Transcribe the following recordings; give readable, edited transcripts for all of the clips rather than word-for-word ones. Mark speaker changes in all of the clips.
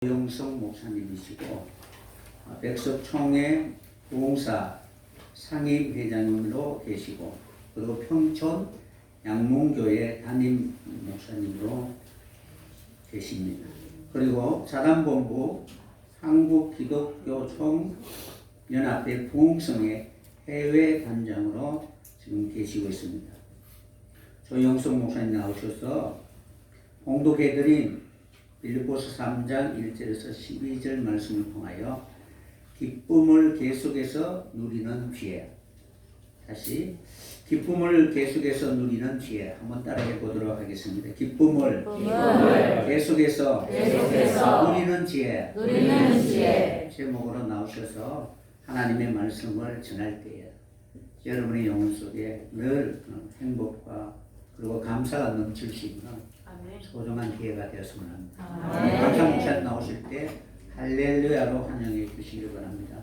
Speaker 1: 영성 목사님이시고 백석총회 부흥사 상임회장으로 계시고 그리고 평촌 양문교회 담임 목사님으로 계십니다. 그리고 자담본부 한국기독교총연합회 부흥성의 해외 단장으로 지금 계시고 있습니다. 조영석 목사님 나오셔서 봉독해드린 빌립보서 3장 1절에서 12절 말씀을 통하여 기쁨을 계속해서 누리는 지혜, 다시 기쁨을 계속해서 누리는 지혜 한번 따라해 보도록 하겠습니다. 기쁨을 계속해서 누리는 지혜 제목으로 나오셔서 하나님의 말씀을 전할 때에 여러분의 영혼 속에 늘 행복과 그리고 감사가 넘칠 수 있는 소중한 기회가 되었으면 합니다. 박찬 목사 나오실 때 할렐루야로 환영해 주시기 바랍니다.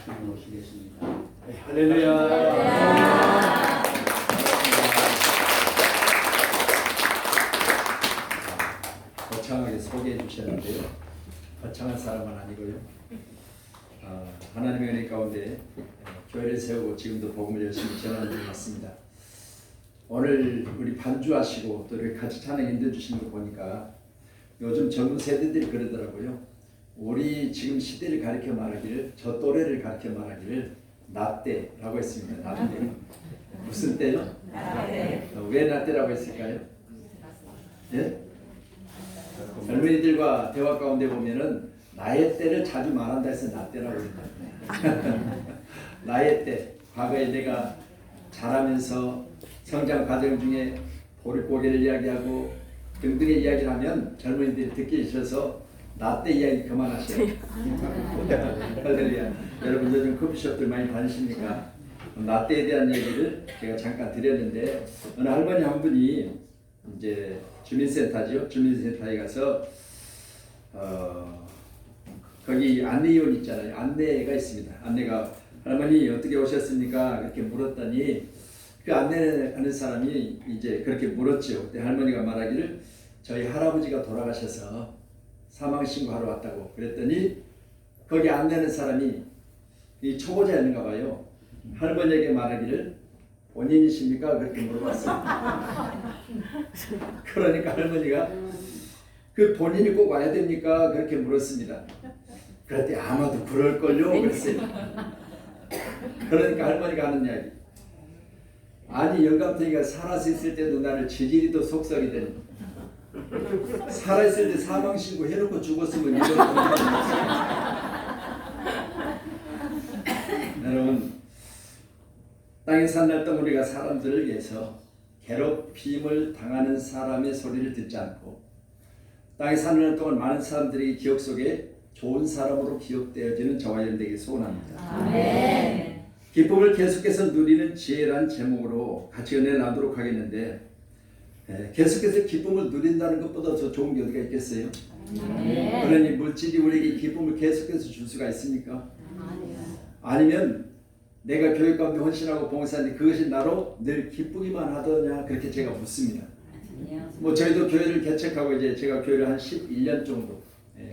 Speaker 1: 나오시겠습니다.
Speaker 2: 네, 할렐루야. 거창하게 소개해 주셨는데요. 거창한 사람은 아니고요. 하나님의 은혜 가운데 교회를 세우고 지금도 복음을 열심히 전하는 것 같습니다. 오늘 우리 반주하시고 또 이렇게 같이 찬양 인도해 주시는 거 보니까 요즘 젊은 세대들이 그러더라고요. 우리 지금 시대를 가리켜 말하기를, 저 또래를 가리켜 말하기를 나때라고 했습니다. 나때. 무슨 때요? 나때. 왜 나때라고 했을까요? 예? 젊은이들과 대화 가운데 보면은 나의 때를 자주 말한다 해서 나때라고 했다. 나의 때, 과거에 내가 자라면서 성장 과정 중에 보릿고개를 이야기하고 등등의 이야기를 하면 젊은이들이 듣기 싫어서 나 때 이야기 그만하세요. 할렐루야. 여러분 요즘 커피숍들 많이 다니십니까? 나 때에 대한 얘기를 제가 잠깐 드렸는데 어느 할머니 한 분이 이제 주민센터죠. 주민센터에 가서 거기 안내위원 있잖아요. 안내가 있습니다. 안내가 할머니 어떻게 오셨습니까? 이렇게 물었더니 그 안내하는 사람이 이제 그렇게 물었죠. 그때 할머니가 말하기를 저희 할아버지가 돌아가셔서 사망신고하러 왔다고 그랬더니 거기 안내하는 사람이 이 초보자였는가 봐요. 할머니에게 말하기를 본인이십니까? 그렇게 물어봤습니다. 그러니까 할머니가 그 본인이 꼭 와야 됩니까? 그렇게 물었습니다. 그랬더니 아마도 그럴걸요? 그랬어요. 그러니까 할머니가 하는 이야기. 아니 영감탱이가 살아서 있을 때도 나를 지지리도 속썩이더니 살아있을 때 사망신고 해놓고 죽었으면 이런 여러분 땅에 산 날 동안 우리가 사람들을 위해서 괴롭힘을 당하는 사람의 소리를 듣지 않고 땅에 사는 날 동안 많은 사람들이 기억 속에 좋은 사람으로 기억되어지는 저와 여러분 되길 소원합니다. 아멘. 기쁨을 계속해서 누리는 지혜란 제목으로 같이 은혜를 나누도록 하겠는데 계속해서 기쁨을 누린다는 것보다 더 좋은 게 어디가 있겠어요? 그러니 물질이 우리에게 기쁨을 계속해서 줄 수가 있습니까? 아니면 내가 교회 가운데 헌신하고 봉사하는데 그것이 나로 늘 기쁘기만 하더냐 그렇게 제가 묻습니다. 뭐 저희도 교회를 개척하고 이제 제가 교회를 한 11년 정도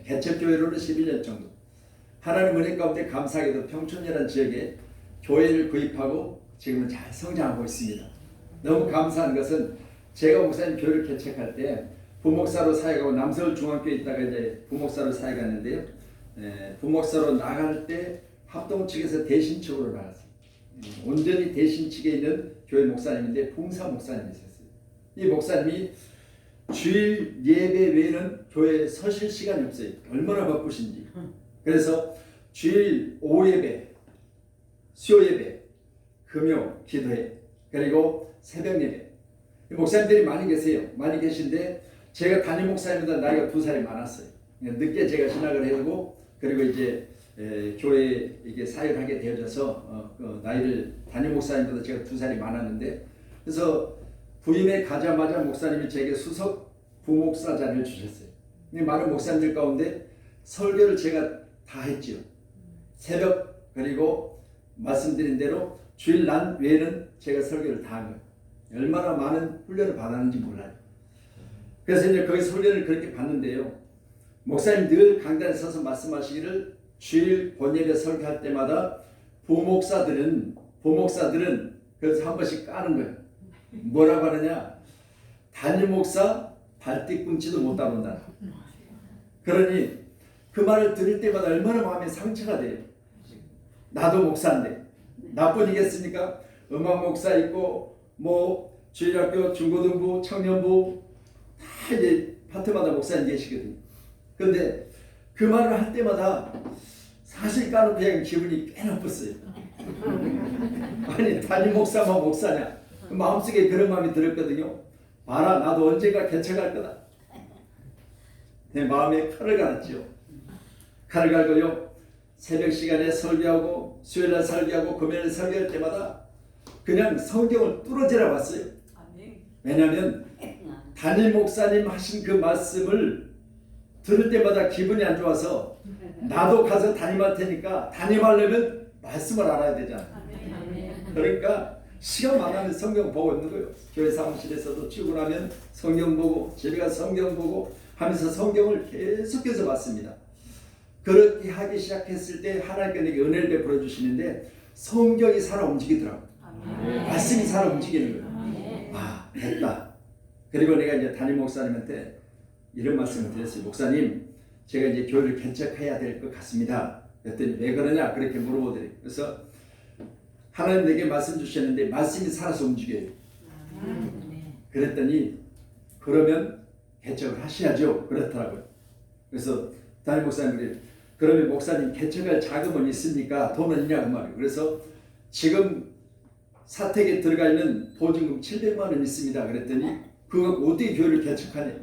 Speaker 2: 개척 교회로는 11년 정도 하나님 은혜 가운데 감사하게도 평촌이라는 지역에 교회를 구입하고 지금은 잘 성장하고 있습니다. 너무 감사한 것은 제가 목사님 교회를 개척할 때 부목사로 사역하고 남서울 중앙교회에 있다가 이제 부목사로 사역했는데요. 부목사로 나갈 때 합동 측에서 대신측으로 나갔어요. 온전히 대신 측에 있는 교회 목사님인데 봉사 목사님이셨어요. 이 목사님이 주일 예배 외에는 교회에 서실 시간이 없어요. 얼마나 바쁘신지. 그래서 주일 오후 예배, 수요 예배, 금요 기도회, 그리고 새벽 예배. 목사님들이 많이 계세요. 많이 계신데 제가 담임 목사님보다 나이가 2살이 많았어요. 늦게 제가 신학을 해두고 그리고 이제 교회에 이게 사역하게 되어져서 나이를 담임 목사님보다 제가 2살이 많았는데 그래서 부임에 가자마자 목사님이 제게 수석 부목사 자리를 주셨어요. 많은 목사님들 가운데 설교를 제가 다 했죠. 새벽 그리고 말씀드린 대로 주일 날 외에는 제가 설교를 다 한 거예요. 얼마나 많은 훈련을 받았는지 몰라요. 그래서 이제 거기서 훈련을 그렇게 받는데요. 목사님 늘 강단에 서서 말씀하시기를 주일 본예배 설교할 때마다 부목사들은 그래서 한 번씩 까는 거예요. 뭐라고 하느냐? 단임 목사 발뒤꿈치도 못 따른다. 그러니 그 말을 들을 때마다 얼마나 마음에 상처가 돼요. 나도 목사인데 나뿐이겠습니까? 음악 목사 있고 뭐 주일학교, 중고등부, 청년부 다 이제 파트마다 목사님 계시거든요. 그런데 그 말을 할 때마다 사실 까놓고 그냥 기분이 꽤 나빴어요. 아니 단임 목사만 목사냐? 마음속에 그런 마음이 들었거든요. 봐라 나도 언젠가 개척할 거다. 내 마음에 칼을 갈았죠. 칼을 갈고요. 새벽 시간에 설교하고 수요일날 설교하고 금요일 설교할 때마다 그냥 성경을 뚫어지라 봤어요. 왜냐하면 단임 목사님 하신 그 말씀을 들을 때마다 기분이 안 좋아서 나도 가서 담임할 테니까 담임하려면 말씀을 알아야 되잖아. 그러니까 시간 만나면 성경 보고 있는 거예요. 교회 사무실에서도 출근하면 성경 보고 집에 가서 성경 보고 하면서 성경을 계속해서 봤습니다. 그렇게 하기 시작했을 때 하나님께 내게 은혜를 베풀어 주시는데 성경이 살아 움직이더라고요. 말씀이 살아 움직이는 거예요. 아, 됐다. 그리고 내가 이제 담임 목사님한테 이런 말씀을 드렸어요. 목사님, 제가 이제 교회를 개척해야 될 것 같습니다. 그랬더니 왜 그러냐 그렇게 물어보더래요. 그래서 하나님 내게 말씀 주셨는데 말씀이 살아서 움직여요. 그랬더니 그러면 개척을 하셔야죠. 그렇더라고요. 그래서 담임 목사님이 그러면 목사님 개척할 자금은 있습니까? 돈은 있냐고 말이에요. 그래서 지금 사택에 들어가 있는 보증금 700만 원 있습니다. 그랬더니 그거 어떻게 교회를 개척하냐?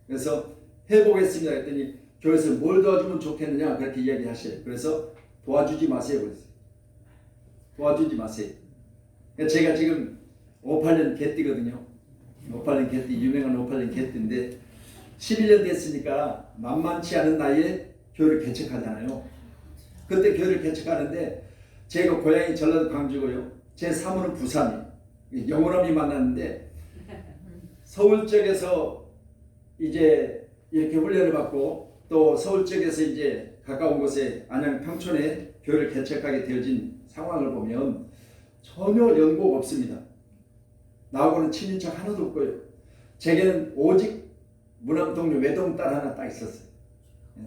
Speaker 2: 그래서 해보겠습니다. 그랬더니 교회에서 뭘 도와주면 좋겠느냐 그렇게 이야기하셔요. 그래서 도와주지 마세요. 그랬어요. 도와주지 마세요. 제가 지금 58년 개띠거든요. 58년 개띠, 유명한 58년 개띠인데 11년 됐으니까 만만치 않은 나이에 교회를 개척하잖아요. 그때 교회를 개척하는데 제가 고향이 전라도 광주고요. 제 사모는 부산이에요. 영호남이 만났는데 서울 쪽에서 이제 이렇게 훈련을 받고 또 서울 쪽에서 이제 가까운 곳에 안양 평촌에 교회를 개척하게 되어진 상황을 보면 전혀 연고가 없습니다. 나하고는 친인척 하나도 없고요. 제게는 오직 무남동네 외동 딸 하나 딱 있었어요.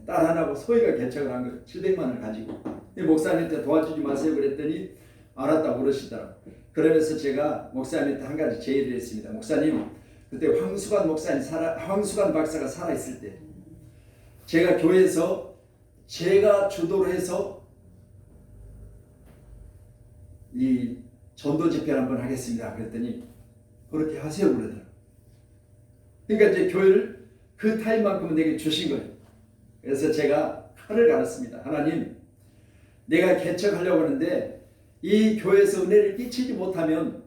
Speaker 2: 딸 하나고 소희가 개척을 한 거예요. 700만 원을 가지고. 목사님한테 도와주지 마세요 그랬더니 알았다고 그러시더라고요. 그러면서 제가 목사님한테 한 가지 제의를 했습니다. 목사님, 그때 황수관 박사가 살아있을 때 제가 교회에서 제가 주도를 해서 이 전도 집회를 한번 하겠습니다. 그랬더니 그렇게 하세요 그러더라고요. 그러니까 이제 교회를 그 타임만큼은 내게 주신 거예요. 그래서 제가 칼을 갈았습니다. 하나님, 내가 개척하려고 하는데 이 교회에서 은혜를 끼치지 못하면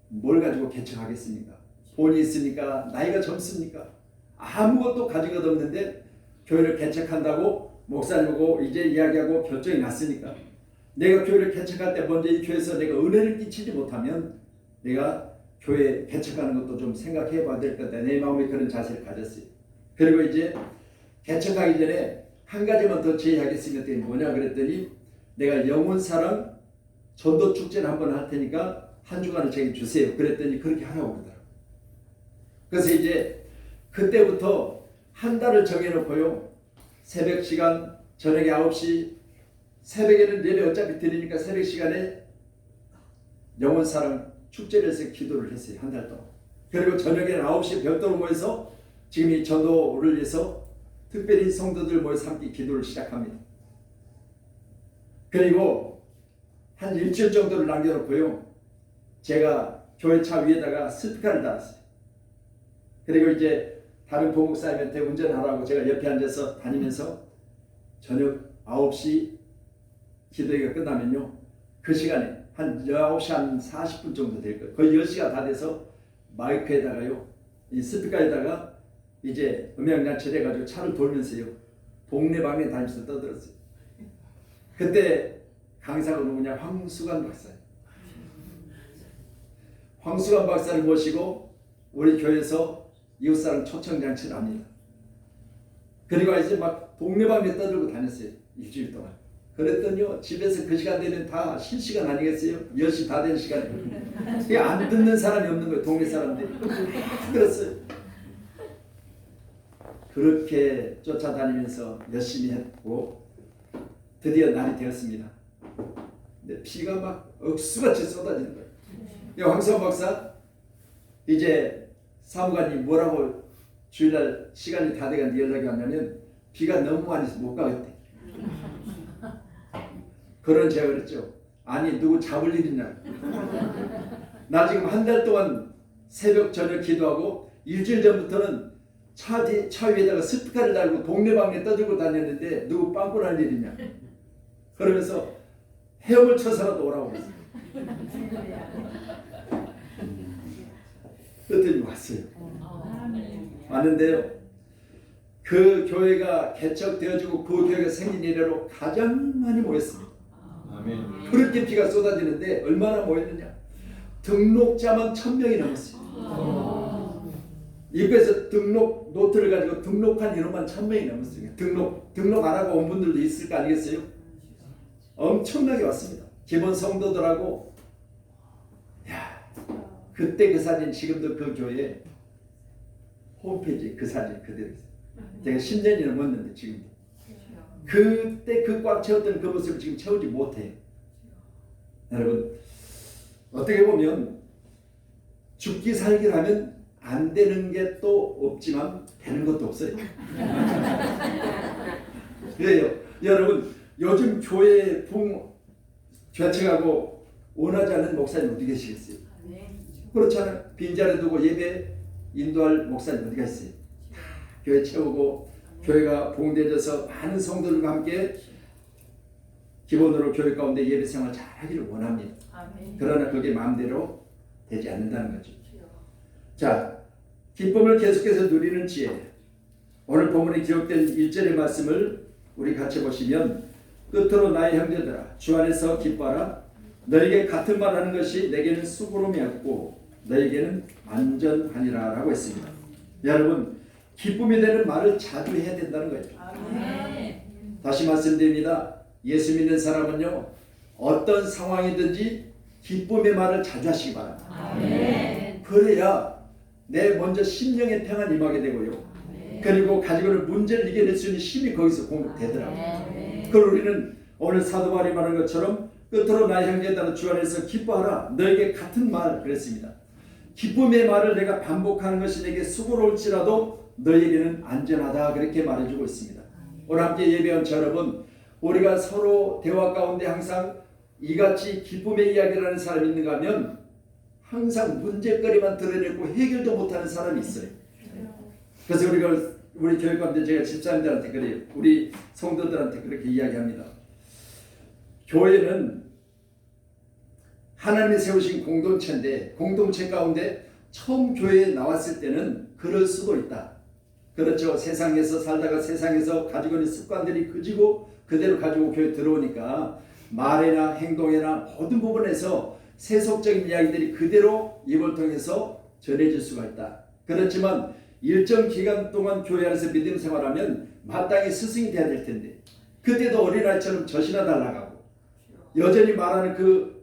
Speaker 2: 뭘 가지고 개척하겠습니까? 돈이 있습니까? 나이가 젊습니까? 아무것도 가진 것 없는데 교회를 개척한다고 목사님하고 이제 이야기하고 결정이 났으니까 내가 교회를 개척할 때 먼저 이 교회에서 내가 은혜를 끼치지 못하면 내가 교회 개척하는 것도 좀 생각해 봐야 될 것 같다. 내 마음에 그런 자세를 가졌어요. 그리고 이제 개척하기 전에 한 가지만 더 제의하겠습니다. 뭐냐 그랬더니 내가 영혼사랑 전도 축제를 한번 할 테니까 한 주간을 제게 주세요. 그랬더니 그렇게 하라고 그러더라고요. 그래서 이제 그때부터 한 달을 정해놓고요. 새벽 시간 저녁에 9시 새벽에는 예배 어차피 드리니까 새벽 시간에 영혼사랑 축제를 해서 기도를 했어요. 한 달 동안. 그리고 저녁에는 9시에 별도로 모여서 지금 이 전도를 위해서 특별히 성도들 모여서 함께 기도를 시작합니다. 그리고 한 일주일 정도를 남겨놓고요. 제가 교회 차 위에다가 스피커를 달았어요. 그리고 이제 다른 부목사님한테 운전하라고 제가 옆에 앉아서 다니면서 저녁 9시 기도회가 끝나면요. 그 시간에 한 9시 한 40분 정도 될 거예요. 거의 10시가 다 돼서 마이크에다가요. 이 스피커에다가 이제 음향장치를 해가지고 차를 돌면서요. 동네방네 다니면서 떠들었어요. 그때 강사가 누구냐? 황수관 박사예요. 황수관 박사를 모시고 우리 교회에서 이웃사랑 초청장치를 합니다. 그리고 이제 막 동네방네 떠들고 다녔어요. 일주일 동안. 그랬더니요 집에서 그 시간 되면 다 실시간 아니겠어요? 10시 다 된 시간에. 이게 안 듣는 사람이 없는 거예요. 동네 사람들이. 그랬어요. 그렇게 쫓아다니면서 열심히 했고 드디어 날이 되었습니다. 근데 비가 막 억수같이 쏟아지는 거예요. 황수원 박사 이제 사무관님 뭐라고 주일날 시간이 다 돼가는데 연락이 왔냐면 비가 너무 많이 해서 못 가겠대. 그런 제가 그랬죠. 아니 누구 잡을 일 있냐. 나 지금 한 달 동안 새벽 저녁 기도하고 일주일 전부터는 차 위에다가 스피커를 달고 동네방네 떠들고 다녔는데 누구 빵꾸 날 일 있냐. 그러면서 헤엄을 쳐서라도 오라고 그랬어요. 그랬더니 왔어요. 왔는데요. 그 교회가 개척되어지고 그 교회가 생긴 이래로 가장 많이 모였습니다.
Speaker 3: 아멘.
Speaker 2: 그렇게 비가 쏟아지는데 얼마나 모였느냐. 등록자만 1000명이 넘었어요. 입구에서 등록 노트를 가지고 등록한 인원만 1000명이 넘었어요. 등록 안 하고 온 분들도 있을 거 아니겠어요? 엄청나게 왔습니다. 기본 성도들하고. 야, 그때 그 사진 지금도 그 교회 홈페이지 그 사진 그대로 있어요. 제가 10년이 넘었는데 지금도. 그때 그 꽉 채웠던 그 모습을 지금 채우지 못해요. 여러분 어떻게 보면 죽기 살기를 하면 안 되는 게 또 없지만 되는 것도 없어요. 그래요. 여러분 요즘 교회 붕 좌측하고 원하지 않는 목사님 어디 계시겠어요? 그렇잖아요. 빈자리 두고 예배 인도할 목사님 어디 계세요? 교회 채우고 교회가 봉대져서 많은 성도들과 함께 기본으로 교회 가운데 예배 생활 잘 하기를 원합니다. 그러나 그게 마음대로 되지 않는다는 거죠. 자, 기쁨을 계속해서 누리는 지혜. 오늘 본문에 기록된 1절의 말씀을 우리 같이 보시면 끝으로 나의 형제들아 주 안에서 기뻐하라. 너에게 같은 말 하는 것이 내게는 수고로움이었고 너에게는 안전하니라 라고 했습니다. 여러분 기쁨이 되는 말을 자주 해야 된다는 거예요. 다시 말씀드립니다. 예수 믿는 사람은요 어떤 상황이든지 기쁨의 말을 자주 하시기 바랍니다. 그래야 내 먼저 심령의 평안 임하게 되고요. 그리고 가지고는 문제를 이겨낼 수 있는 힘이 거기서 공급되더라고요. 그리고 우리는 오늘 사도 바울이 말한 것처럼 끝으로 나의 형제들아 주 안에서 기뻐하라. 너에게 같은 말 그랬습니다. 기쁨의 말을 내가 반복하는 것이 내게 수고로울지라도 너에게는 안전하다 그렇게 말해주고 있습니다. 오늘 함께 예배한 여러분 우리가 서로 대화 가운데 항상 이같이 기쁨의 이야기를 하는 사람이 있는가 하면 항상 문제거리만 드러내고 해결도 못하는 사람이 있어요. 그래서 우리 교회 가운데 제가 집사님들한테 그래요. 우리 성도들한테 그렇게 이야기합니다. 교회는 하나님이 세우신 공동체인데 공동체 가운데 처음 교회에 나왔을 때는 그럴 수도 있다. 그렇죠. 세상에서 살다가 세상에서 가지고 있는 습관들이 그지고 그대로 가지고 교회에 들어오니까 말이나 행동이나 모든 부분에서 세속적인 이야기들이 그대로 입을 통해서 전해질 수가 있다. 그렇지만 일정 기간 동안 교회 안에서 믿음 생활하면 마땅히 스승이 돼야 될 텐데 그때도 어린아이처럼 젖이나 달라가고 여전히 말하는 그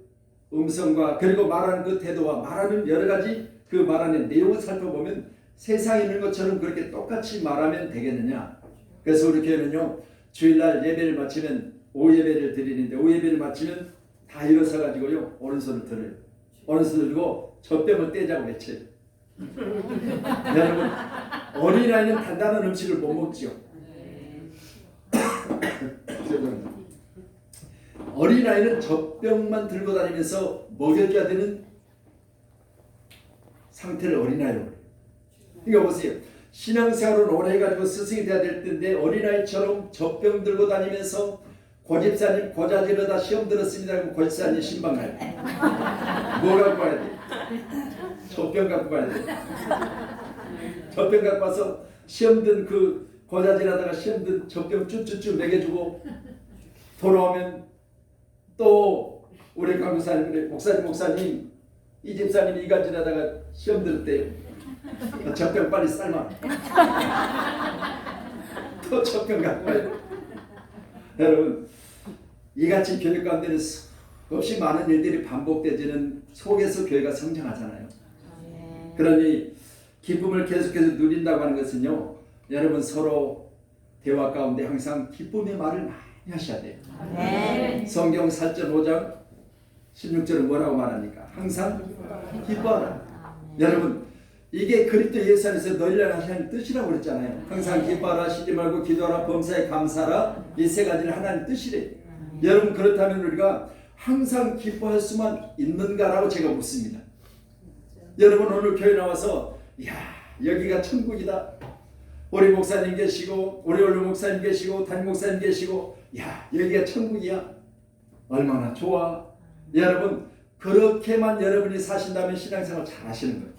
Speaker 2: 음성과 그리고 말하는 그 태도와 말하는 여러 가지 그 말하는 내용을 살펴보면 세상에 있는 것처럼 그렇게 똑같이 말하면 되겠느냐. 그래서 우리 교회는요 주일날 예배를 마치면 오후 예배를 드리는데 오후 예배를 마치면 다 일어서 가지고요 오른손을 들어요. 오른손을 들고 젖병을 떼자고 외쳐요. 여러분 어린아이는 단단한 음식을 못 먹지요. 어린아이는 젖병만 들고 다니면서 먹여줘야 되는 상태를 어린아이로 그래요. 이거 보세요. 신앙생활을 오래 해가지고 스승이 돼야 될 텐데 어린아이처럼 젖병 들고 다니면서 고집사님 고자지르다 시험 들었습니다. 그럼 고집사님 신방 가요. 뭐 갖고 가야 돼? 젖병 갖고 가야 돼. 젖병 갖고 와서 시험 든 그 고자질하다가 시험 든 젖병 쭉쭉쭉 먹여주고 돌아오면 또 우리 강구사님 그래 목사님 이 집사님 이간질하다가 시험 들었대요. 젖병 빨리 삶아. 또 조금 갖고 와요. 여러분, 이같이 교회 가운데는 수없이 많은 일들이 반복되지는 속에서 교회가 성장하잖아요. 그러니 기쁨을 계속해서 누린다고 하는 것은요, 여러분 서로 대화 가운데 항상 기쁨의 말을 많이 하셔야 돼요. 성경 4절 5장 16절은 뭐라고 말합니까? 항상 기뻐하라. 여러분, 이게 그리스도 예수 안에서 너희를 하시는 뜻이라고 그랬잖아요. 항상 기뻐하라, 쉬지 말고 기도하라, 범사에 감사하라. 이 세 가지는 하나님 뜻이래요. 여러분, 그렇다면 우리가 항상 기뻐할 수만 있는가라고 제가 묻습니다. 여러분, 오늘 교회 나와서 이야, 여기가 천국이다. 우리 목사님 계시고, 우리 원로 목사님 계시고, 담임 목사님 계시고, 야, 여기가 천국이야. 얼마나 좋아. 여러분, 그렇게만 여러분이 사신다면 신앙생활 잘 하시는 거예요.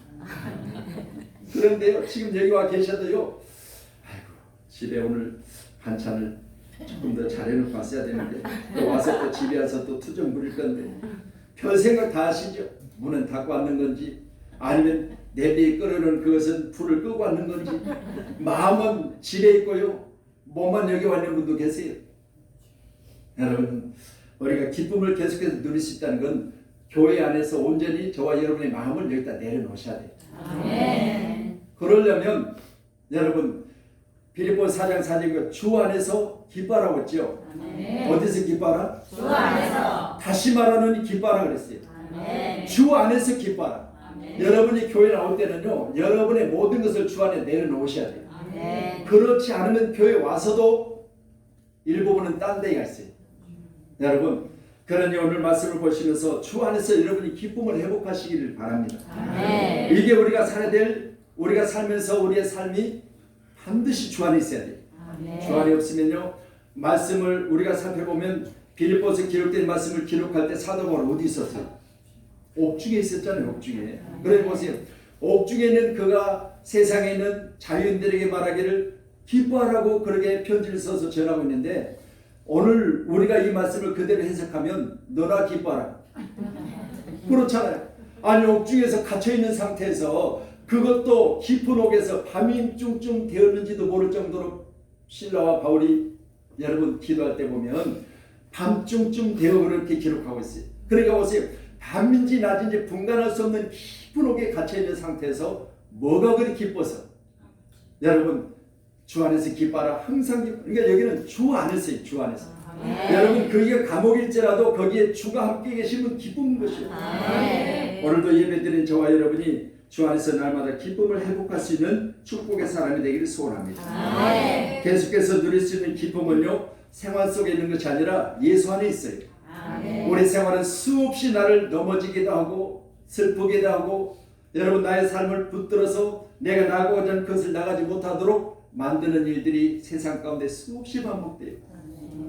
Speaker 2: 그런데요, 지금 여기 와 계셔도요, 아이고, 집에 오늘 반찬을 조금 더 잘해놓고 왔어야 되는데, 또 와서 또 집에 와서 또 투정 부릴 건데, 별 생각 다 하시죠? 문은 닫고 왔는 건지, 아니면 내비에 끓여놓은 그것은 불을 끄고 왔는 건지, 마음은 집에 있고요, 몸만 여기 와 있는 분도 계세요. 여러분, 우리가 기쁨을 계속해서 누릴 수 있다는 건 교회 안에서 온전히 저와 여러분의 마음을 여기다 내려놓으셔야 돼요. 그러려면 여러분, 빌립보 4장 4절 주 안에서 기뻐하라고 했죠. 어디서 기뻐하라?
Speaker 3: 주 안에서.
Speaker 2: 다시 말하는 기뻐하라 그랬어요. 주 안에서 기뻐하라. 여러분이 교회 나올 때는요, 여러분의 모든 것을 주 안에 내려놓으셔야 돼요. 그렇지 않으면 교회 와서도 일부분은 딴 데가 있어요. 여러분, 그러니 오늘 말씀을 보시면서 주 안에서 여러분이 기쁨을 회복하시기를 바랍니다. 이게 우리가 살아야 될, 우리가 살면서 우리의 삶이 반드시 주 안에 있어야 돼요. 주 안에 없으면요, 말씀을 우리가 살펴보면 빌립보서 기록된 말씀을 기록할 때 사도 바울은 어디 있었어요? 옥중에 있었잖아요. 옥중에. 그래 보세요. 옥중에는 그가 세상에 있는 자유인들에게 말하기를 기뻐하라고 그렇게 편지를 써서 전하고 있는데, 오늘 우리가 이 말씀을 그대로 해석하면 너나 기뻐하라. 그렇잖아요. 아니, 옥중에서 갇혀있는 상태에서 그것도 깊은 옥에서 밤이 쭝쭝 되었는지도 모를 정도로 실라와 바울이 여러분 기도할 때 보면 밤쯤쯤 되어 그렇게 기록하고 있어요. 그러니까 보세요. 밤인지 낮인지 분간할 수 없는 깊은 옥에 갇혀있는 상태에서 뭐가 그리 기뻐서, 여러분 주 안에서 기뻐하라. 항상 기뻐. 그러니까 여기는 주 안에서요. 주 안에서. 여러분, 거기가 감옥일지라도 거기에 주가 함께 계시면 기쁜 것이요. 오늘도 예배드린 저와 여러분이 주 안에서 날마다 기쁨을 회복할 수 있는 축복의 사람이 되기를 소원합니다. 계속해서 누릴 수 있는 기쁨은요, 생활 속에 있는 것이 아니라 예수 안에 있어요. 우리 생활은 수없이 나를 넘어지기도 하고 슬프기도 하고, 여러분 나의 삶을 붙들어서 내가 나가고자 하는 것을 나가지 못하도록 만드는 일들이 세상 가운데 수없이 반복돼요.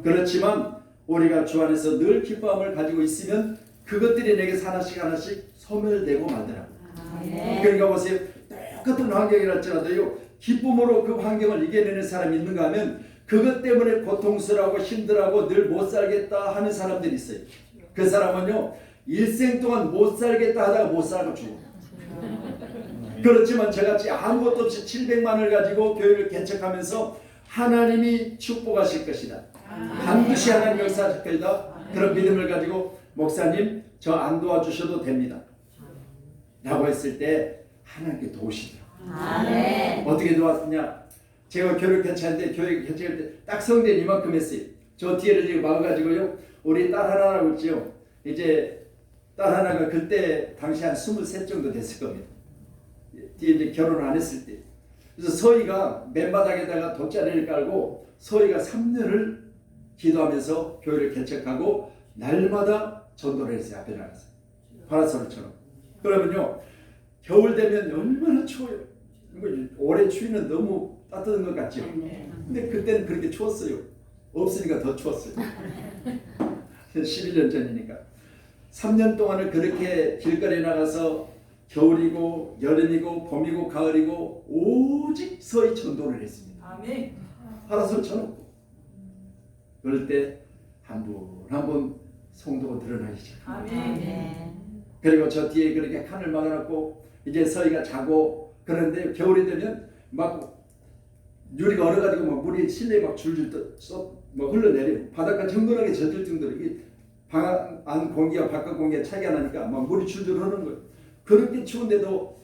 Speaker 2: 그렇지만 우리가 주 안에서 늘 기쁨을 가지고 있으면 그것들이 내게서 하나씩 하나씩 소멸되고 말더라고요. 그러니까 보세요. 똑같은 환경이랄지라도요, 기쁨으로 그 환경을 이겨내는 사람이 있는가 하면 그것 때문에 고통스러워하고 힘들어하고 늘 못 살겠다 하는 사람들이 있어요. 그 사람은요, 일생 동안 못 살겠다 하다가 못 살고 죽어. 그렇지만 저같이 아무것도 없이 700만을 가지고 교회를 개척하면서 하나님이 축복하실 것이다, 반드시 하나님 역사하실 것이다, 그런 믿음을 가지고 목사님 저 안 도와주셔도 됩니다 라고 했을 때 하나님께 도우시더라고요. 어떻게 도왔느냐? 제가 교회를 개척할 때, 교회 개척할 때 딱 성대는 이만큼 했어요. 저 뒤에를 지금 막아가지고요, 우리 딸 하나라고 있죠. 이제 딸 하나가 그때 당시 한 23 정도 됐을 겁니다. 뒤에 이제 결혼 안 했을 때. 그래서 서희가 맨바닥에다가 돗자리를 깔고 서희가 3년을 기도하면서 교회를 개척하고 날마다 전도를 했어요. 앞에 나가서 파라솔처럼. 그러면요, 겨울 되면 얼마나 추워요. 올해 추위는 너무 따뜻한 것 같죠. 근데 그때는 그렇게 추웠어요. 없으니까 더 추웠어요. 11년 전이니까. 3년 동안을 그렇게 길거리에 나가서 겨울이고 여름이고 봄이고 가을이고 오직 서희 전도를 했습니다. 파라솔 쳐놓고. 그럴 때 한 분 한 분 성도가 드러나기 시작합니다. 그리고 저 뒤에 그렇게 칸을 막아놓고 이제 서희가 자고, 그런데 겨울이 되면 막 유리가 얼어가지고 막 물이 실내에 막 줄줄 막 흘러내려. 바닷가 정건하게 젖을 정도로 이게 방 안 공기와 바깥 공기가 차이가 나니까 막 물이 줄줄 흐르는 거예요. 그렇게 추운데도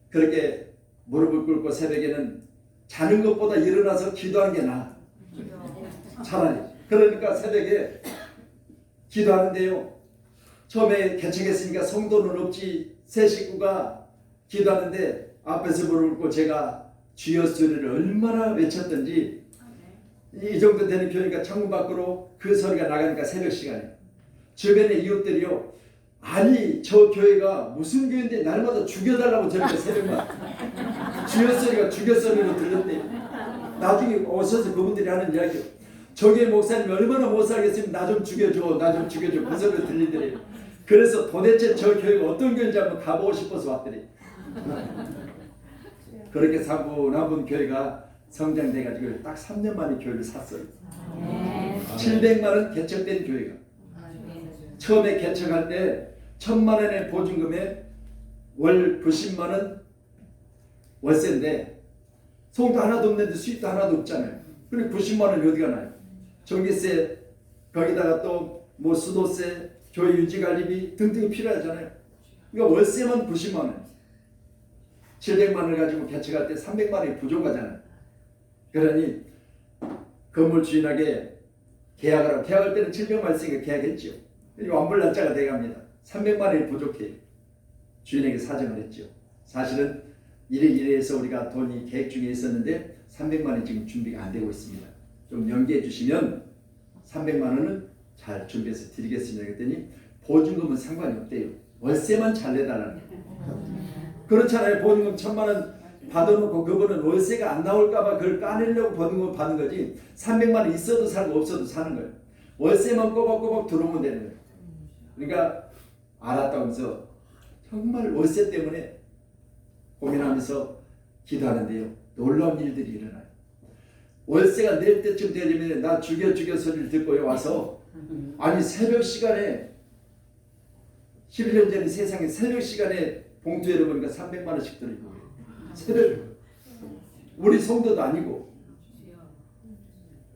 Speaker 2: 그렇게 무릎을 꿇고 새벽에는 자는 것보다 일어나서 기도하는 게 나아. 차라리. 그러니까 새벽에 기도하는데요. 처음에 개척했으니까 성도는 없지 새 식구가 기도하는데 앞에서 무릎을 꿇고 제가 주여 소리를 얼마나 외쳤던지 이 정도 되는 교회니까 창문 밖으로 그 소리가 나가니까 새벽 시간에 주변에 이웃들이요. 아니 저 교회가 무슨 교회인데 날마다 죽여달라고 저렇게 새벽만 주여 소리가 죽여 소리로 들렸대. 나중에 오셔서 그분들이 하는 이야기 저 교회 목사님이 얼마나 못 살겠으면 나 좀 죽여줘 나 좀 죽여줘 그 소리를 들리더래요. 그래서 도대체 저 교회가 어떤 교회인지 한번 가보고 싶어서 왔더니 그렇게 사분한 교회가 성장돼가지고 딱 3년 만에 교회를 샀어요. 700만 원 개척된 교회가 처음에 개척할 때 1,000만 원의 보증금에 월 90만 원 월세인데 성도 하나도 없는데 수입도 하나도 없잖아요. 그리고 90만 원이 어디가 나요? 전기세 거기다가 또 뭐 수도세 교회 유지관리비 등등이 필요하잖아요. 그러니까 월세만 90만 원 700만 원을 가지고 개척할 때 300만 원이 부족하잖아요. 그러니 건물 주인에게 계약을 하고 계약할 때는 700만 있으니까 계약했죠. 완불 날짜가 돼갑니다. 300만 원이 부족해요. 주인에게 사정을 했죠. 사실은 이래 해서 우리가 돈이 계획 중에 있었는데 300만 원이 지금 준비가 안 되고 있습니다. 좀 연기해 주시면 300만 원은 잘 준비해서 드리겠습니다. 그랬더니 보증금은 상관이 없대요. 월세만 잘 내달라는 거예요. 그렇잖아요. 보증금 1,000만 원 받아놓고 그분은 월세가 안 나올까봐 그걸 까내려고 보증금 받는 거지 300만 원 있어도 살고 없어도 사는 거예요. 월세만 꼬박꼬박 들어오면 되는 거예요. 그러니까 알았다면서 정말 월세 때문에 고민하면서 기도하는데요. 놀라운 일들이 일어나요. 월세가 낼 때쯤 되려면 나 죽여 소리를 듣고요. 와서 아니 새벽 시간에 11년 전에 세상에 새벽 시간에 봉투에 넣으니까 300만 원씩 들어있고 새벽 우리 성도도 아니고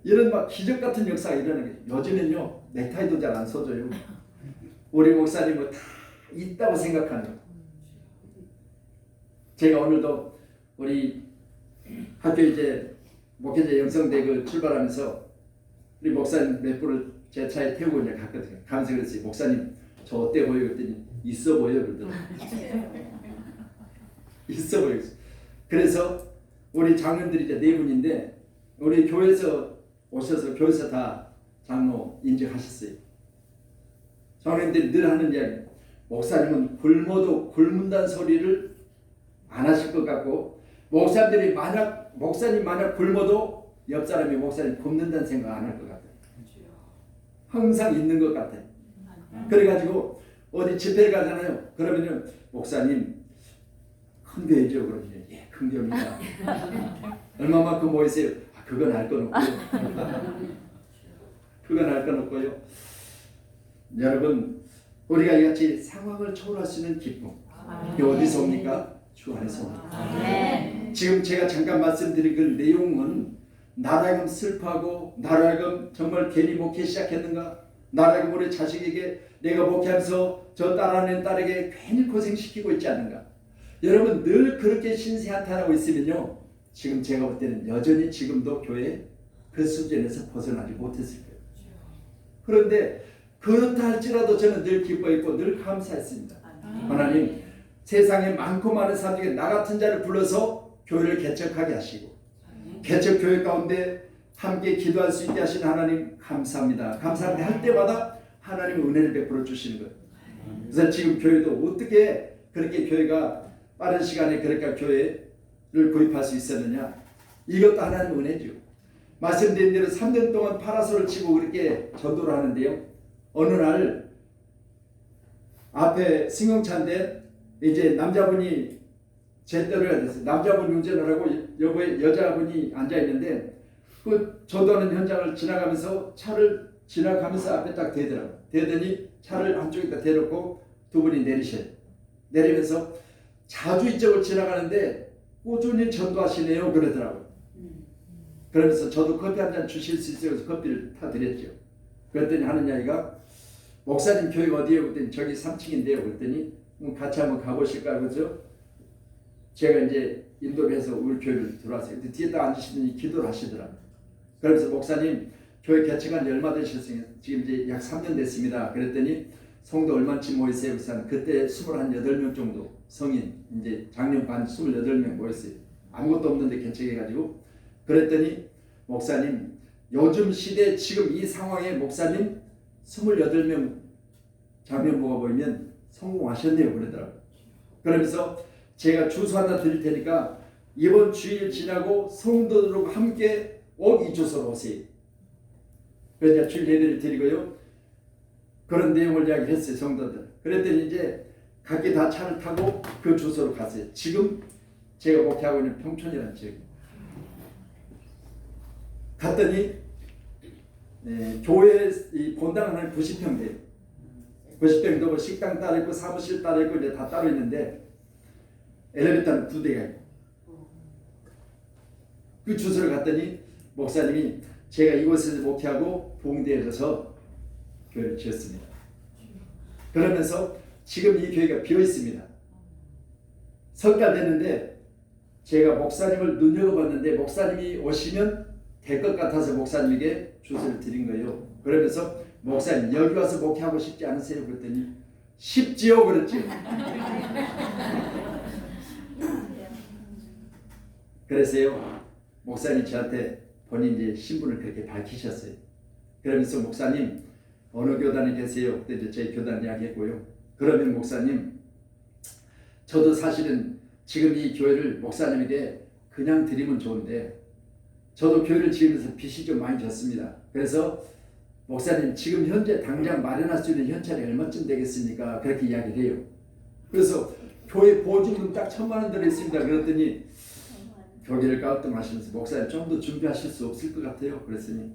Speaker 2: 이런 막 기적 같은 역사가 일어나는 거예요. 요즘은요 넥타이도 잘 안 써줘요. 우리 목사님은 다 있다고 생각하는 거예요. 제가 오늘도 우리 학교 이제 목회자 영성대 출발하면서 우리 목사님 몇 분을 제 차에 태우고 이제 갔거든요. 가면서 그랬어요. 목사님 저 어때 보여? 그랬더니 있어 보여 그러더라고요. 있어 보여. 그래서 우리 장로들이 이제 4분인데 우리 교회에서 오셔서 교회에서 다 장로 인정하셨어요. 장로님들이 늘 하는 이야기 목사님은 굶어도 굶는다는 소리를 안 하실 것 같고 목사님이 만약 굶어도 옆 사람이 목사님 굶는다는 생각 안 할 것 같아요. 항상 있는 것 같아요. 그래가지고 어디 집회를 가잖아요. 그러면은 목사님 큰 교회죠. 그러면 예, 큰 교회입니다. 얼마만큼 모이세요? 아, 그건 알 건 없고요. 그건 알 건 없고요. 여러분 우리가 이같이 상황을 초월할 수 있는 기쁨 이게 어디서 옵니까? 주 안에서 옵니다. 지금 제가 잠깐 말씀드린 그 내용은 나라하여금 슬퍼하고 나라하여금 정말 괜히 목회 시작했는가? 나라하여금 우리 자식에게 내가 목회하면서 저 딸아는 딸에게 괜히 고생시키고 있지 않는가? 여러분 늘 그렇게 신세 한탄하고 있으면요 지금 제가 볼 때는 여전히 지금도 교회 그 수준에서 벗어나지 못했을 거예요. 그런데 그렇다 할지라도 저는 늘 기뻐했고 늘 감사했습니다. 하나님 세상에 많고 많은 사람 중에 나 같은 자를 불러서 교회를 개척하게 하시고 개척 교회 가운데 함께 기도할 수 있게 하신 하나님 감사합니다. 감사합니다 할 때마다 하나님의 은혜를 베풀어 주시는 거예요. 그래서 지금 교회도 어떻게 그렇게 교회가 빠른 시간에 그러니까 교회를 구입할 수 있었느냐? 이것도 하나님의 은혜죠. 말씀드린 대로 3년 동안 파라솔을 치고 그렇게 전도를 하는데요. 어느 날 앞에 승용차인데 이제 남자분이 제대로 해야 됐어요. 남자분이 운전을 하고 여자분이 앉아있는데 그 전도하는 현장을 지나가면서 차를 지나가면서 앞에 딱 대더라고요. 대더니 차를 한쪽에다 대놓고 두 분이 내리셔요. 내리면서 자주 이쪽을 지나가는데 꾸준히 전도하시네요 그러더라고요. 그러면서 저도 커피 한 잔 주실 수 있어요? 그래서 커피를 타드렸죠. 그랬더니 하는 이야기가 목사님 교회가 어디에요? 그랬더니 저기 3층인데요. 그랬더니 같이 한번 가보실까요? 그죠? 제가 이제 인도를 해서 우리 교회를 들어왔어요. 근데 뒤에 딱 앉으시더니 기도를 하시더라고요. 그러면서 목사님 교회 개척한 지 얼마 되셨어요? 지금 이제 약 3년 됐습니다. 그랬더니 성도 얼마쯤 모이세요? 그래서 그때 28명 정도 성인 이제 작년 반 28명 모였어요. 아무것도 없는데 개척해가지고 그랬더니 목사님 요즘 시대 지금 이 상황에 목사님 28명 장면 보고 보이면 성공하셨네요 그러더라고요. 그러면서 제가 주소 하나 드릴 테니까 이번 주일 지나고 성도들과 함께 이 주소로 오세요. 그래서 주일 예배를 드리고요. 그런 내용을 이야기했어요. 성도들. 그랬더니 이제 각기 다 차를 타고 그 주소로 갔어요. 지금 제가 목회하고 있는 평촌이라는 지역. 갔더니 교회 이 본당 하나에 90평 돼요. 90평도 뭐 식당 따로 있고 사무실 따로 있고 이제 다 따로 있는데 엘리베이터는 2대가 있고 그 주소를 갔더니 목사님이 제가 이곳에서 목회하고 봉대에 가서 교회를 지었습니다. 그러면서 지금 이 교회가 비어 있습니다. 석 달 됐는데 제가 목사님을 눈여겨봤는데 목사님이 오시면 될 것 같아서 목사님에게 주소를 드린 거예요. 그러면서 목사님 여기 와서 목회하고 싶지 않으세요? 그랬더니 쉽지요 그랬죠. 그래서요 목사님 저한테 본인 이제 신분을 그렇게 밝히셨어요. 그러면서 목사님 어느 교단에 계세요? 그때 이제 저희 교단 이야기했고요. 그러면 목사님 저도 사실은 지금 이 교회를 목사님에게 그냥 드리면 좋은데 저도 교회를 지으면서 빚이 좀 많이 졌습니다. 그래서 목사님 지금 현재 당장 마련할 수 있는 현찰이 얼마쯤 되겠습니까? 그렇게 이야기를 해요. 그래서 교회 보증금 딱 1,000만 원 들어있습니다. 그랬더니 교회를 깔끔하시면서 목사님 좀 더 준비하실 수 없을 것 같아요. 그랬더니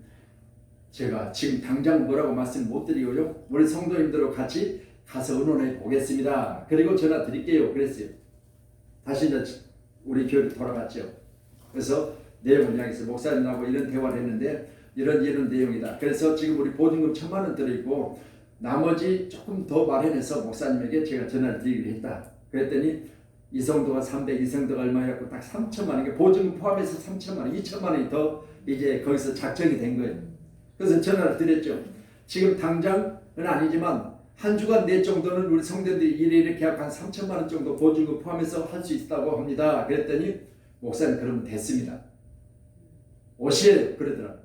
Speaker 2: 제가 지금 당장 뭐라고 말씀 못 드리고요. 우리 성도님들과 같이 가서 의논해 보겠습니다. 그리고 전화 드릴게요. 그랬어요. 다시 이제 우리 교회로 돌아갔죠. 그래서 내용을 이야기해서 목사님하고 이런 대화를 했는데 이런 내용이다. 그래서 지금 우리 보증금 1,000만 원 들어있고 나머지 조금 더 마련해서 목사님에게 제가 전화를 드리기로 했다. 그랬더니 이성도가 300, 이성도가 얼마였고 딱 3천만 원, 보증금 포함해서 3천만 원, 2천만 원이 더 이제 거기서 작정이 된 거예요. 그래서 전화를 드렸죠. 지금 당장은 아니지만 한 주간 내 정도는 우리 성도들이 이렇게 계약한 3천만 원 정도 보증금 포함해서 할 수 있다고 합니다. 그랬더니 목사님 그러면 됐습니다. 오시에요 그러더라고요.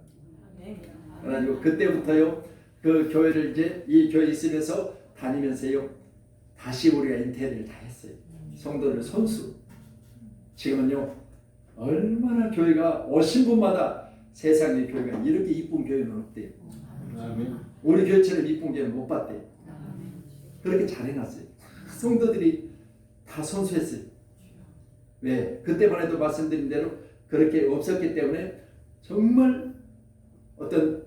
Speaker 2: 그래가지고 그때부터요 그 교회를 이제 이 교회 있으면서 다니면서요 다시 우리가 인테리어를 다 했어요. 성도들 손수. 지금은요 얼마나 교회가 오신 분마다 세상의 교회가 이렇게 이쁜 교회는 없대요. 우리 교회처럼 이쁜 교회는 못 봤대요. 그렇게 잘 해놨어요. 성도들이 다 손수했어요. 왜? 그때만 해도 말씀드린 대로 그렇게 없었기 때문에 정말 어떤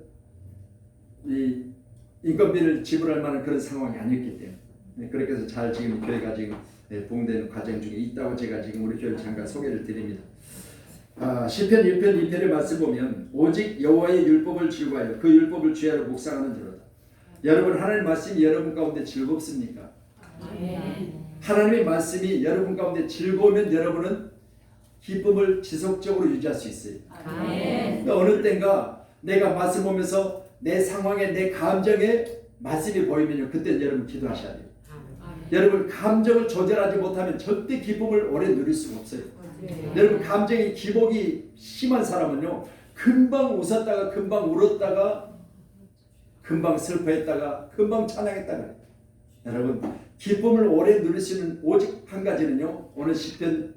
Speaker 2: 이 인건비를 지불할 만한 그런 상황이 아니었기 때문에 그렇게 해서 잘 지금 교회가 지금 부흥되는 과정 중에 있다고 제가 지금 우리 교회를 잠깐 소개를 드립니다. 시편 1편 2편의 말씀 보면 오직 여호와의 율법을 즐거워하여 그 율법을 주야로 묵상하는 자로다. 여러분 하나님의 말씀이 여러분 가운데 즐겁습니까? 하나님의 말씀이 여러분 가운데 즐거우면 여러분은 기쁨을 지속적으로 유지할 수 있어요. 그러니까 어느 때인가 내가 말씀 보면서 내 상황에 내 감정에 말씀이 보이면요 그때 여러분 기도하셔야 돼요. 여러분 감정을 조절하지 못하면 절대 기쁨을 오래 누릴 수가 없어요. 여러분 감정이 기복이 심한 사람은요 금방 웃었다가 금방 울었다가 금방 슬퍼했다가 금방 찬양했다가 여러분 기쁨을 오래 누릴 수 있는 오직 한 가지는요 오늘 시편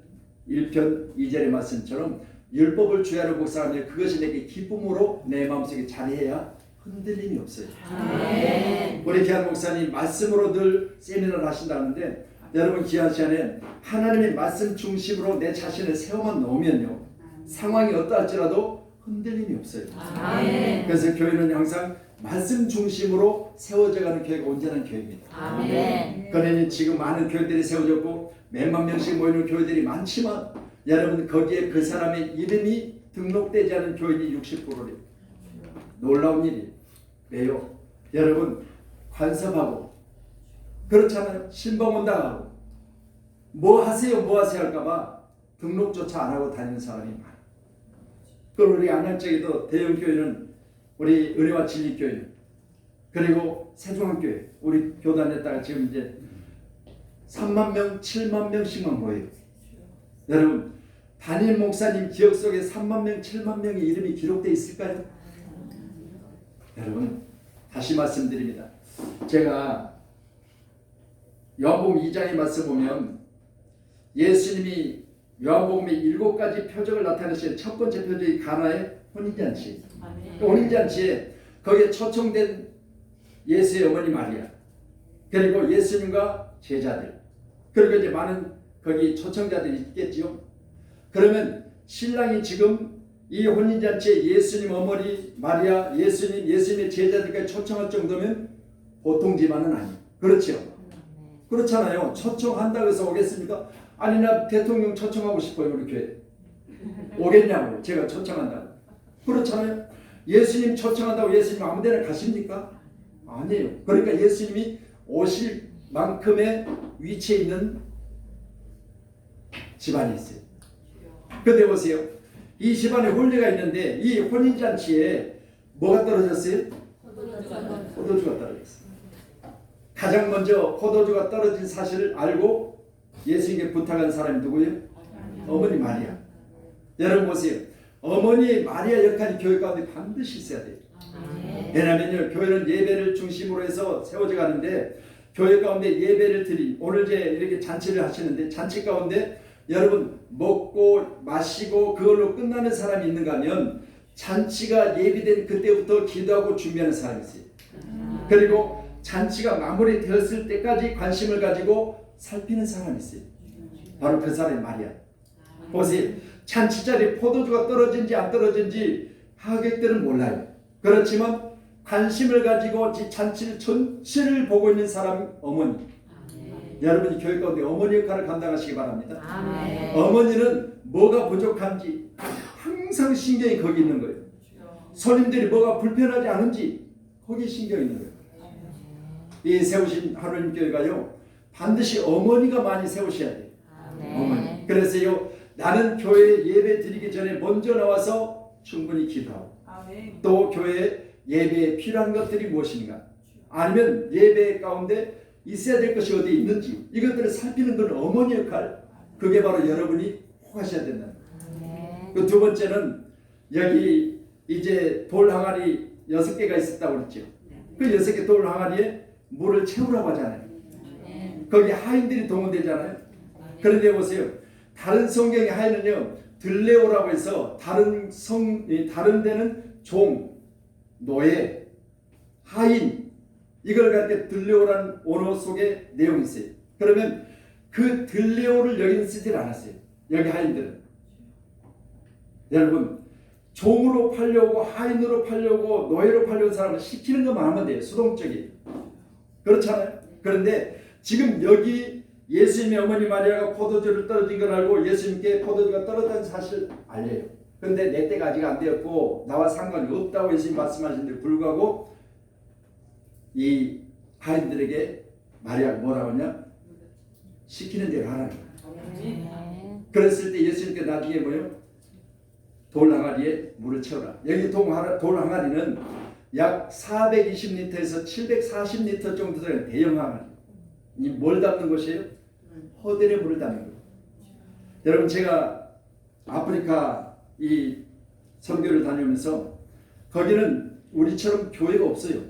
Speaker 2: 1편 2절의 말씀처럼 율법을 주야로 묵상하며 그것이 내게 기쁨으로 내 마음속에 자리해야 흔들림이 없어요. 우리 기한 목사님 말씀으로 늘 세미나를 하신다는데 여러분 귀한 시간에 하나님의 말씀 중심으로 내 자신을 세워만 놓으면요 상황이 어떠할지라도 흔들림이 없어요. 그래서 교회는 항상 말씀 중심으로 세워져가는 교회가 온전한 교회입니다. 그러니 지금 많은 교회들이 세워졌고 몇만 명씩 모이는 교회들이 많지만 여러분 거기에 그 사람의 이름이 등록되지 않은 교인이 60%래요. 놀라운 일이에요. 왜요? 여러분 관섭하고 그렇잖아요. 신방원 당하고 뭐 하세요 할까봐 등록조차 안 하고 다니는 사람이 많아요. 그리고 우리 안양쪽에도 대형교회는 우리 은혜와 진리교회 그리고 세종학교회 우리 교단에다가 지금 이제 3만 명, 7만 명씩만 모여요. 여러분 담임 목사님 기억 속에 3만 명, 7만 명의 이름이 기록되어 있을까요? 여러분 다시 말씀드립니다. 제가 요한복음 2장에 말씀 보면 예수님이 요한복음의 7가지 표적을 나타내신 첫 번째 표적이 가나의 혼인잔치. 그 혼인잔치에 거기에 초청된 예수의 어머니 마리아 그리고 예수님과 제자들 그리고 이제 많은 거기 초청자들이 있겠지요. 그러면 신랑이 지금 이 혼인잔치에 예수님 어머니 마리아 예수님의 제자들까지 초청할 정도면 보통 집안은 아니에요. 그렇죠? 그렇잖아요. 초청한다고 해서 오겠습니까? 아니 나 대통령 초청하고 싶어요 우리 교회. 오겠냐고요. 제가 초청한다고. 그렇잖아요. 예수님 초청한다고 예수님 아무데나 가십니까? 아니에요. 그러니까 예수님이 오실 만큼의 위치에 있는 집안이 있어요. 근데 보세요. 이 집안에 혼례가 있는데 이 혼인잔치에 뭐가 떨어졌어요? 포도주가 떨어졌어요. 가장 먼저 포도주가 떨어진 사실을 알고 예수님께 부탁한 사람이 누구예요? 어머니 마리아. 여러분 보세요. 어머니 마리아 역할이 교회 가운데 반드시 있어야 돼요. 왜냐하면요 교회는 예배를 중심으로 해서 세워져 가는데 교회 가운데 예배를 드린 오늘 이제 이렇게 잔치를 하시는데 잔치 가운데 여러분 먹고 마시고 그걸로 끝나는 사람이 있는가 하면 잔치가 예비된 그때부터 기도하고 준비하는 사람이 있어요. 그리고 잔치가 마무리되었을 때까지 관심을 가지고 살피는 사람이 있어요. 바로 그 사람이 마리아. 보세요. 잔치 자리에 포도주가 떨어진지 안 떨어진지 하객들은 몰라요. 그렇지만 관심을 가지고 잔치를 전체를 보고 있는 사람이 어머니. 여러분이 교회 가운데 어머니 역할을 감당하시기 바랍니다. 어머니는 뭐가 부족한지 항상 신경이 거기 있는 거예요. 손님들이 뭐가 불편하지 않은지 거기 신경이 있는 거예요. 이 세우신 하나님 교회가요 반드시 어머니가 많이 세우셔야 돼요. 어머니. 그래서요 나는 교회에 예배 드리기 전에 먼저 나와서 충분히 기도하고 또 교회에 예배에 필요한 것들이 무엇인가 아니면 예배 가운데 있어야 될 것이 어디 있는지 이것들을 살피는 건 어머니 역할 그게 바로 여러분이 꼭 하셔야 된다. 그 두 번째는 여기 이제 돌 항아리 6개가 있었다고 그랬죠. 그 6개 돌 항아리에 물을 채우라고 하잖아요. 거기 하인들이 동원되잖아요. 그런데 보세요. 다른 성경의 하인은요 들레오라고 해서 다른 데는 종, 노예, 하인 이걸 갖게 들레오라는 언어 속에 내용이 있어요. 그러면 그 들레오를 여기는 쓰질 않았어요. 여기 하인들은. 여러분 종으로 팔려고 하인으로 팔려고 노예로 팔려는 사람을 시키는 것만 하면 돼요. 수동적이. 그렇잖아요. 그런데 지금 여기 예수님의 어머니 마리아가 포도주를 떨어진 걸 알고 예수님께 포도주가 떨어진 사실을 알려요. 그런데 내 때가 아직 안 되었고 나와 상관이 없다고 예수님 말씀하시는데 불구하고 이 하인들에게 마리아가 뭐라고 하냐? 시키는 대로 하라는 거예요. 그랬을 때 예수님께 나중에 뭐예요? 돌 항아리에 물을 채우라. 여기 돌 항아리는 약 420리터에서 740리터 정도 되는 대형 항아리. 이 뭘 담는 것이에요? 허들의 물을 담는 거예요. 여러분 제가 아프리카 이 선교를 다니면서 거기는 우리처럼 교회가 없어요.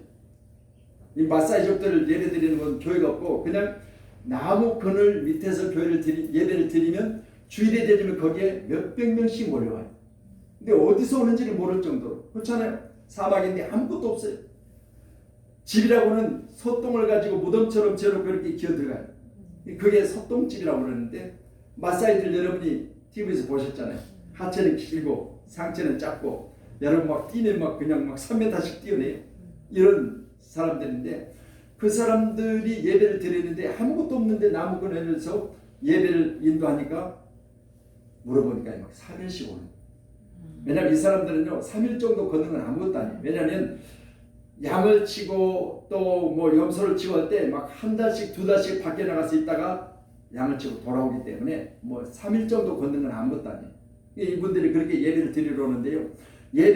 Speaker 2: 이 마사이족들을 예배 드리는 건 교회가 없고 그냥 나무 그늘 밑에서 예배를 드리면 주일에 되면 거기에 몇백 명씩 몰려와요. 근데 어디서 오는지를 모를 정도로 그렇잖아요. 사막인데 아무것도 없어요. 집이라고는 소똥을 가지고 무덤처럼 재놓고 이렇게 기어 들어가요. 그게 소똥집이라고 그러는데 마사이들 여러분이 TV에서 보셨잖아요. 하체는 길고 상체는 작고 여러분 막 뛰면 막 그냥 막 3m씩 뛰어내요. 이런 사람들인데 그 사람들이 예배를 드리는데 아무것도 없는데 나무 그늘에서 예배를 인도하니까 물어보니까 막 4별씩 오는 왜냐하면 이 사람들은요 3일 정도 걷는 건 아무것도 아니에요. 왜냐하면 양을 치고 또 뭐 염소를 치고 할 때 막 한 달씩 두 달씩 밖에 나가서 있다가 양을 치고 돌아오기 때문에 뭐 3일 정도 걷는 건 아무것도 아니에요. 이분들이 그렇게 예배를 드리러 오는데요.